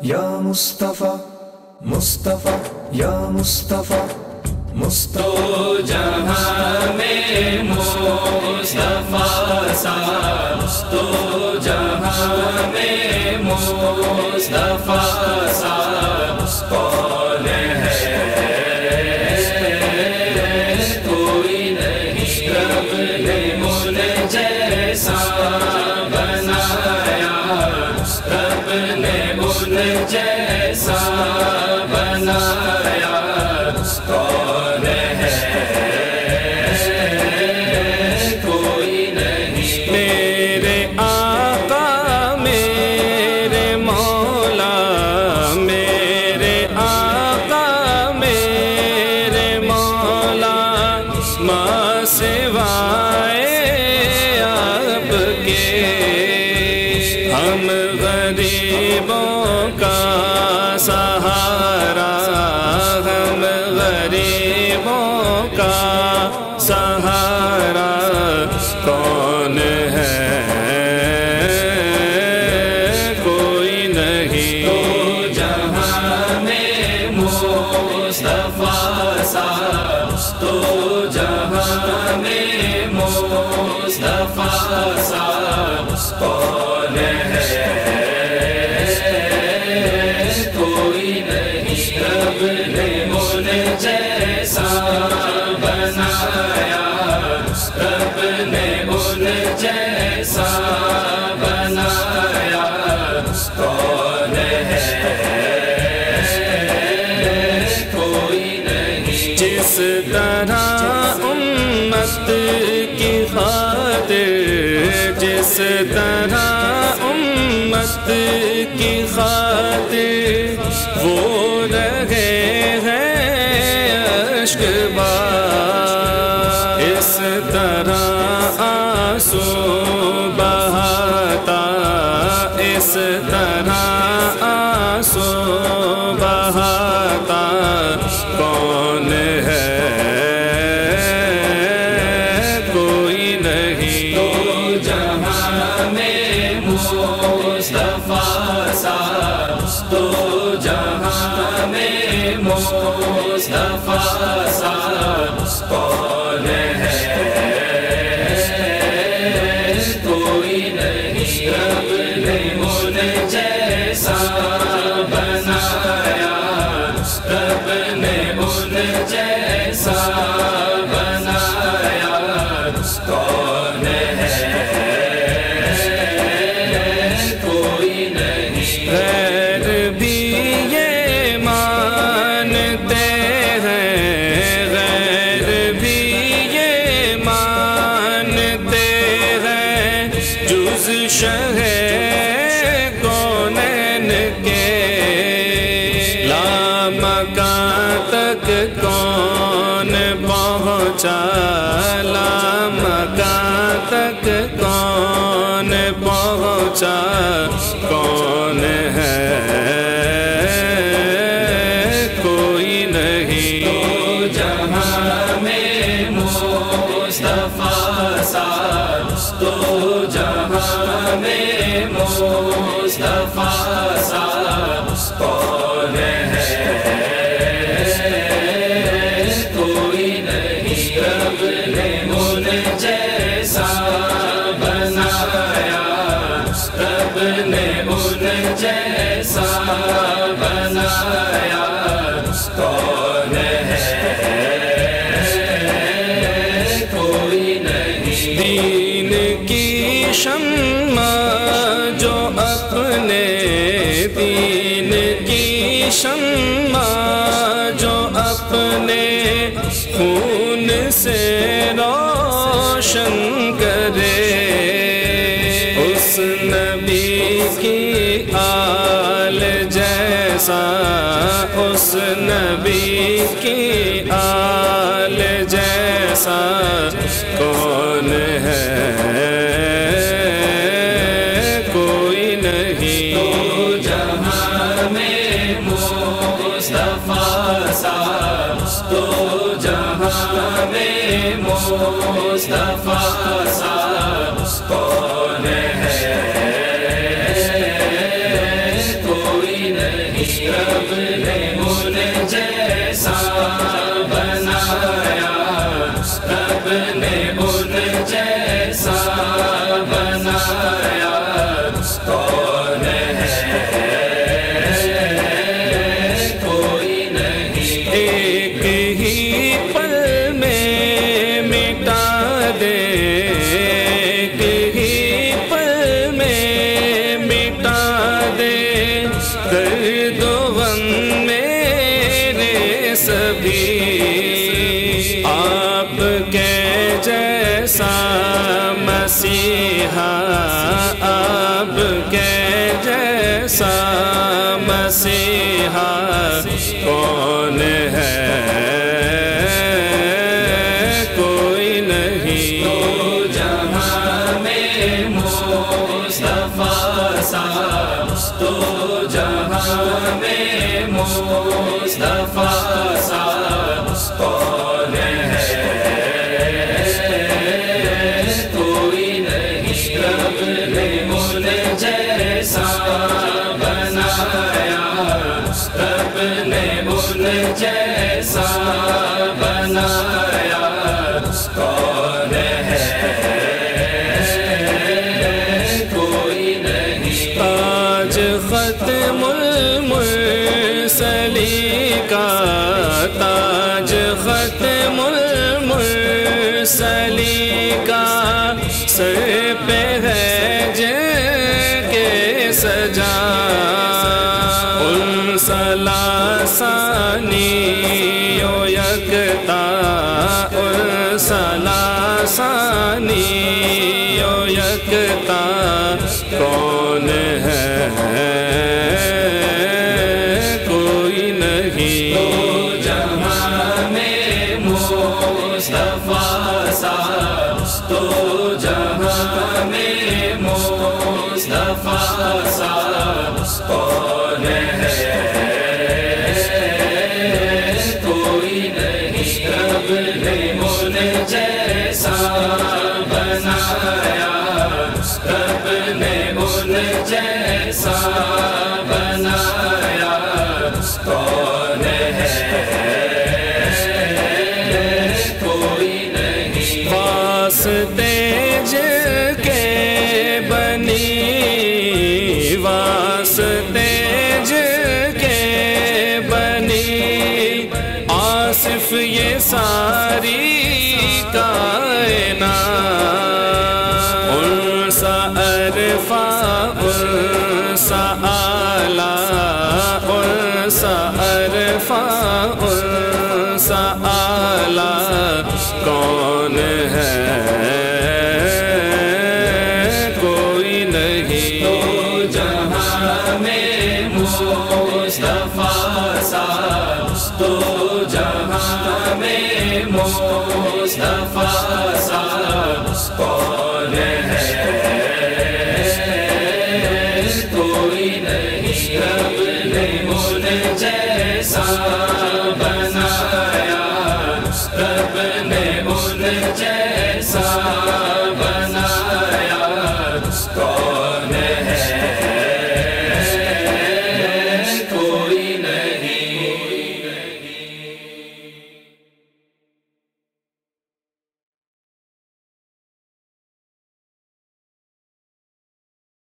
یا مصطفیٰ مصطفیٰ یا مصطفیٰ مصطفیٰ جہاں میں مصطفیٰ سا تو جہاں میں مصطفیٰ سا کون ہے کوئی نہیں رب نے مجھ جیسا بنایا رب نے مجھ جیسا بنایا کون ہے کوئی نہیں میرے آقا میرے مولا میرے آقا میرے مولا ماں سوائے آپ کے ہم غریبوں کا سہارا ہم غریبوں کا سہارا کون ہے کوئی نہیں تو جہاں میں مصطفیٰ سا تو جہاں میں مصطفیٰ سا کون ہے کوئی نہیں رب نے مجھ جیسا بنایا رب نے مجھ جیسا بنایا کون ہے کوئی نہیں جس طرح امت کی خاطر جس طرح امت کی خاطر وہ رہے ہیں اشک بار اس طرح آنسو بہاتا اس طرح آنسو بہاتا کون ہے کوئی نہیں تو جہاں میں مصطفیٰ سا تو جہاں میں مصطفیٰ سا کون ہے کوئی نہیں رب نے مجھ جیسا بنایا رب نے مجھ جیسا بنایا کون ہے کوئی نہیں غیر بھی یہ مانتے ہیں غیر بھی یہ مانتے ہیں جز شہ کونین کے لامکان تک کون پہنچا لامکان تک کون پہنچا کون ہے کوئی نہیں تو جہاں میں مصطفیٰ سا تو جہاں میں مصطفیٰ سا کون ہے کوئی نہیں رب نے مجھ جیسا بنایا رب نے مجھ جیسا بنایا کون ہے کوئی نہیں دین کی شمع جو اپنے دین کی شمع جو اپنے خون سے روشن کرے اس نبی کی آل جیسا اس نبی کی آل جیسا کون ہے کوئی نہیں تو جہاں میں مصطفیٰ سا تو جہاں میں مصطفیٰ سا کون ہے کوئی نہیں رب نے ان جیسا بنایا، رب نے ان جیسا بنایا، کون ہے کوئی نہیں، ایک ہی پل میں مٹا دے، ایک ہی پل میں مٹا دے درد و غم میرے سبھی، آپ کے جیسا مسیحا، آپ کے جیسا مسیحا کون ہے، کوئی نہیں، تو جہاں میں مصطفیٰ سا، تو جہاں میں مصطفیٰ سا کون ہے کوئی نہیں، رب نے ان جیسا بنایا، رب نے ان جیسا بنایا، کون ہے کوئی نہیں، آج ختم المرسلین کا تاج، ختم المرسلین کا سر پہ ہے جن کے سجا، ان ثلاثانی و یکتا، ان ثلاثانی و یکتا کون ہے، کوئی نہیں، تو جہاں میں مصطفیٰ سا، تو جہاں میں مصطفیٰ سا کون ہے کوئی نہیں، رب نے ان جیسا بنایا، رب نے ان جیسا بنایا، کون ہے کوئی نہیں، واسطے جن کے بنی، واسطے جن کے بنی، آصف یہ ساری کائنات، ان سا عرفاء، ان سا اعلیٰ، ان سا عرفاء، ان سا اعلیٰ کون ہے، کوئی نہیں، تو جہاں میں مصطفیٰ سا، تو جہاں میں مصطفیٰ سا کون ہے